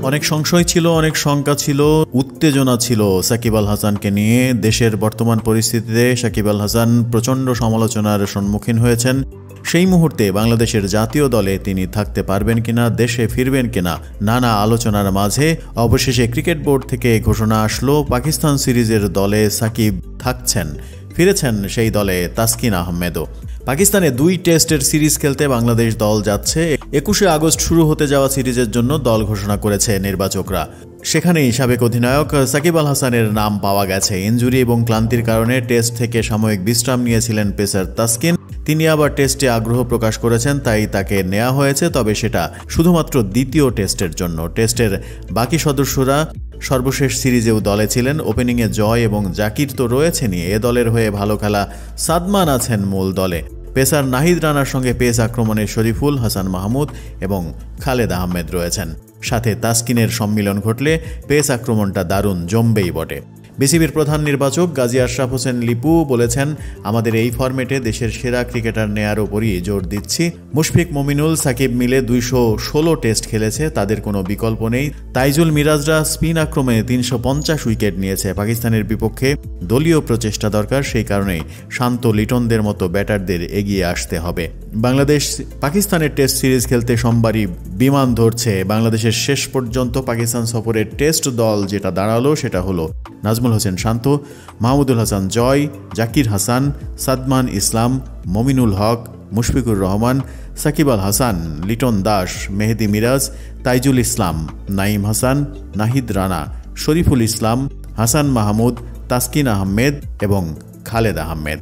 অনেক সংশয় ছিল, অনেক শঙ্কা ছিল, উত্তেজনা ছিল সাকিব আল হাসানকে নিয়ে। দেশের বর্তমান পরিস্থিতিতে সাকিব আল হাসান প্রচণ্ড সমালোচনার সম্মুখীন হয়েছেন। সেই মুহূর্তে বাংলাদেশের জাতীয় দলে তিনি থাকতে পারবেন কিনা, দেশে ফিরবেন কিনা, নানা আলোচনার মাঝে অবশেষে ক্রিকেট বোর্ড থেকে ঘোষণা আসলো পাকিস্তান সিরিজের দলে সাকিব থাকছেন। ফিরেছেন সেই দলে তাসকিন আহমেদও। পাকিস্তানে 2 টেস্টের সিরিজ খেলতে বাংলাদেশ দল যাচ্ছে। 21শে আগস্ট শুরু হতে যাওয়া সিরিজের জন্য দল ঘোষণা করেছে নির্বাচকরা। সেখানেই সাবেক অধিনায়ক সাকিব আল হাসানের নাম পাওয়া গেছে। ইনজুরি এবং ক্লান্তির কারণে টেস্ট থেকে সাময়িক বিশ্রাম নিয়েছিলেন পেসার তাসকিন। তিনি আবার টেস্টে আগ্রহ প্রকাশ করেছেন, তাই তাকে নেওয়া হয়েছে, তবে সেটা শুধুমাত্র দ্বিতীয় টেস্টের জন্য। টেস্টের বাকি সদস্যরা সর্বশেষ সিরিজেও দলে ছিলেন। ওপেনিংয়ে জয় এবং জাকির তো রয়েছেনই, এ দলের হয়ে ভালো খেলা সাদমান আছেন মূল দলে। পেসার নাহিদ রানার সঙ্গে পেস আক্রমণে শরীফুল, হাসান মাহমুদ এবং খালেদ আহমেদ রয়েছেন। সাথে তাসকিনের সম্মিলন ঘটলে পেস আক্রমণটা দারুণ জমবেই বটে। বিসিবির প্রধান নির্বাচক গাজী আশরাফ হোসেন লিপু বলেছেন, আমাদের এই ফরম্যাটে দেশের সেরা ক্রিকেটার নেয়ার ওপরই জোর দিচ্ছি। মুশফিক, মমিনুল, সাকিব মিলে 216 টেস্ট খেলেছে, তাদের কোনো বিকল্প নেই। তাইজুল, মিরাজরা স্পিন আক্রমণে 350 উইকেট নিয়েছে। পাকিস্তানের বিপক্ষে দলীয় প্রচেষ্টা দরকার, সেই কারণেই শান্ত, লিটনদের মতো ব্যাটারদের এগিয়ে আসতে হবে। বাংলাদেশ পাকিস্তানের টেস্ট সিরিজ খেলতে সোমবারই বিমান ধরছে। বাংলাদেশের শেষ পর্যন্ত পাকিস্তান সফরের টেস্ট দল যেটা দাঁড়ালো সেটা হলো নাজমুল হোসেন শান্ত, মাহমুদুল হাসান জয়, জাকির হাসান, সাদমান ইসলাম, মমিনুল হক, মুশফিকুর রহমান, সাকিব আল হাসান, লিটন দাস, মেহেদি মিরাজ, তাইজুল ইসলাম, নাঈম হাসান, নাহিদ রানা, শরীফুল ইসলাম, হাসান মাহমুদ, তাসকিন আহমেদ এবং খালেদ আহমেদ।